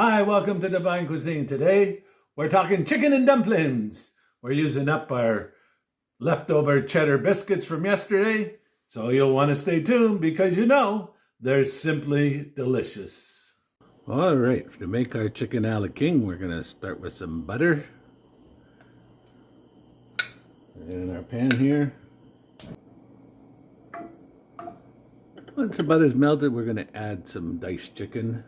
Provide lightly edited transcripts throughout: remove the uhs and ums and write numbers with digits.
Hi, welcome to Divine Cuisine. Today, we're talking chicken and dumplings. We're using up our leftover cheddar biscuits from yesterday, so you'll want to stay tuned because they're simply delicious. All right, to make our chicken a la king, we're going to start with some butter. In our pan here. Once the butter's melted, we're going to add some diced chicken.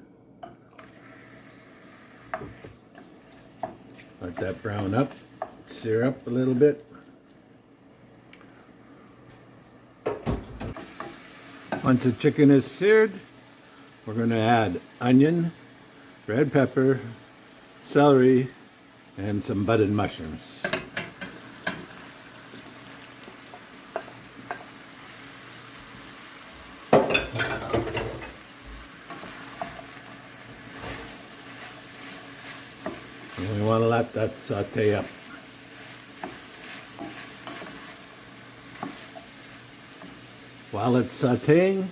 Let that brown up, sear up a little bit. Once the chicken is seared, we're going to add onion, red pepper, celery, and some budded mushrooms. And we want to let that saute up. While it's sauteing,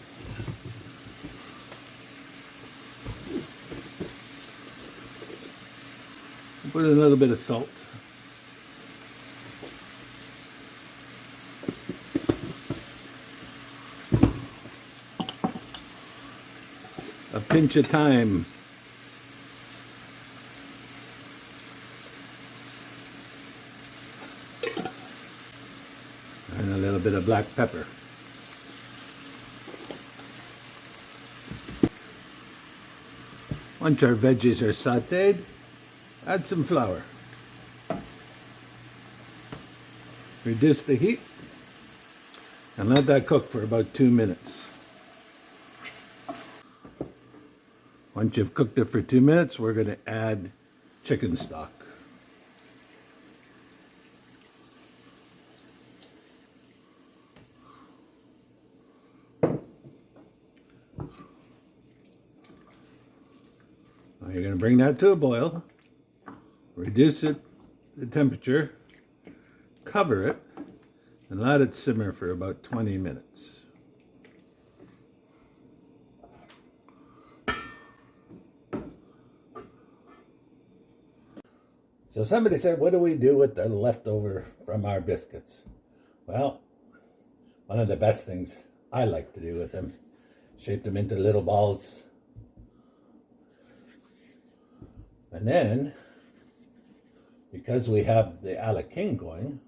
put in a little bit of salt. A pinch of thyme. And a little bit of black pepper. Once our veggies are sauteed, add some flour. Reduce the heat and let that cook for about 2 minutes. Once you've cooked it for 2 minutes, we're going to add chicken stock. Now you're going to bring that to a boil, reduce it, the temperature, cover it, and let it simmer for about 20 minutes. So somebody said, what do we do with the leftover from our biscuits? Well, one of the best things I like to do with them, shape them into little balls. And then, because we have the a la king going,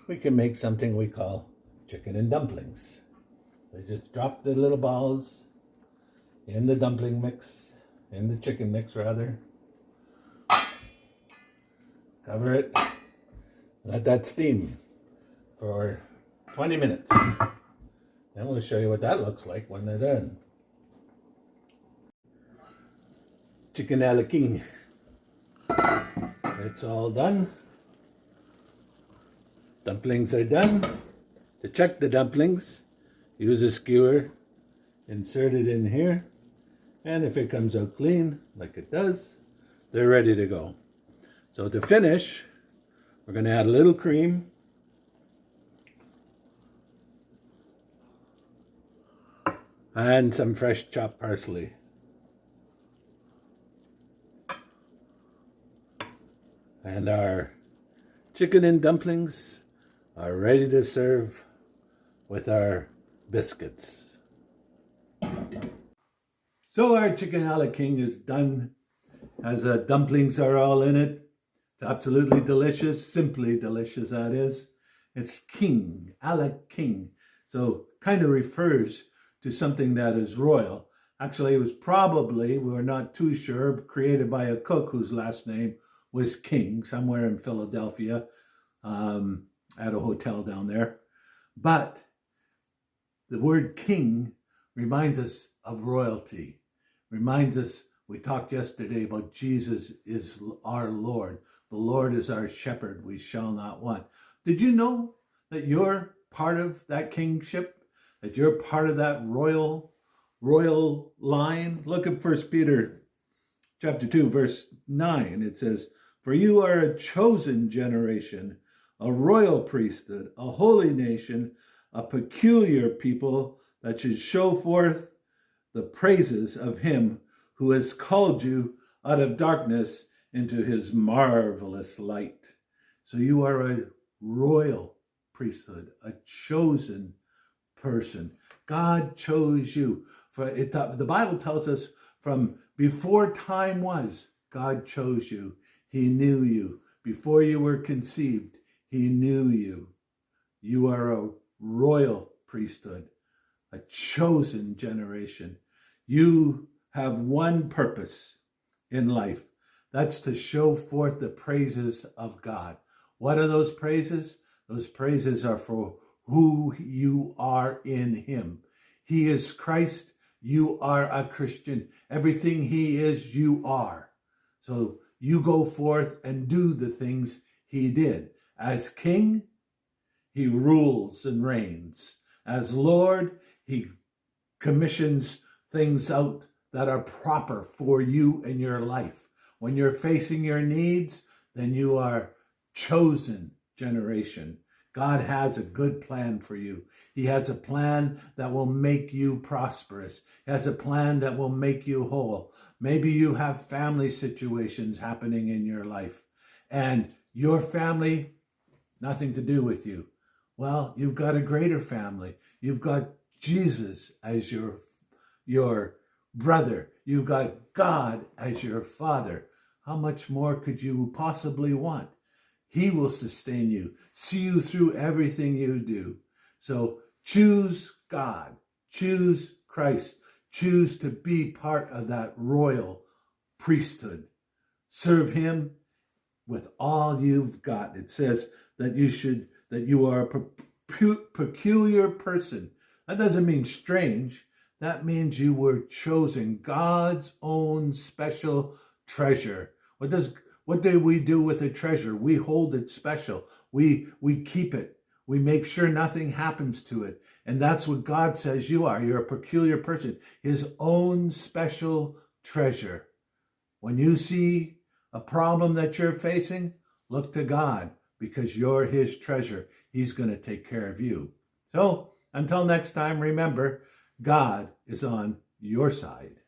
we can make something we call chicken and dumplings. We just drop the little balls in the dumpling mix, in the chicken mix rather. Cover it, let that steam for 20 minutes. Then we'll show you what that looks like when they're done. Chicken a la king. It's all done. Dumplings are done. To check the dumplings, use a skewer, insert it in here, and if it comes out clean, like it does, they're ready to go. So to finish, we're going to add a little cream. And some fresh chopped parsley. And our chicken and dumplings are ready to serve with our biscuits. So our chicken a la king is done, as dumplings are all in it. It's absolutely delicious, simply delicious that is. It's king, a la king. So kind of refers to something that is royal. Actually, it was probably, we're not too sure, created by a cook whose last name was King, somewhere in Philadelphia, at a hotel down there. But the word king reminds us of royalty, reminds us, we talked yesterday about Jesus is our Lord. The Lord is our shepherd, we shall not want. Did you know that you're part of that kingship? That you're part of that royal line? Look at 1 Peter chapter 2, verse 9. It says, "For you are a chosen generation, a royal priesthood, a holy nation, a peculiar people that should show forth the praises of him who has called you out of darkness into his marvelous light. So you are a royal priesthood, a chosen person. God chose you. For it, the Bible tells us from before time was, God chose you. He knew you. Before you were conceived, he knew you. You are a royal priesthood, a chosen generation. You have one purpose in life. That's to show forth the praises of God. What are those praises? Those praises are for who you are in him. He is Christ. You are a Christian. Everything he is, you are. So you go forth and do the things he did. As king, he rules and reigns. As Lord, he commissions things out that are proper for you in your life. When you're facing your needs, then you are chosen generation. God has a good plan for you. He has a plan that will make you prosperous. He has a plan that will make you whole. Maybe you have family situations happening in your life and your family, nothing to do with you. Well, you've got a greater family. You've got Jesus as your brother. You've got God as your father. How much more could you possibly want? He will sustain you, see you through everything you do. So choose God, choose Christ, choose to be part of that royal priesthood. Serve him with all you've got. It says that you are a peculiar person. That doesn't mean strange. That means you were chosen, God's own special treasure. What do we do with a treasure? We hold it special. We keep it. We make sure nothing happens to it. And that's what God says you are. You're a peculiar person, his own special treasure. When you see a problem that you're facing, look to God because you're his treasure. He's going to take care of you. So until next time, remember, God is on your side.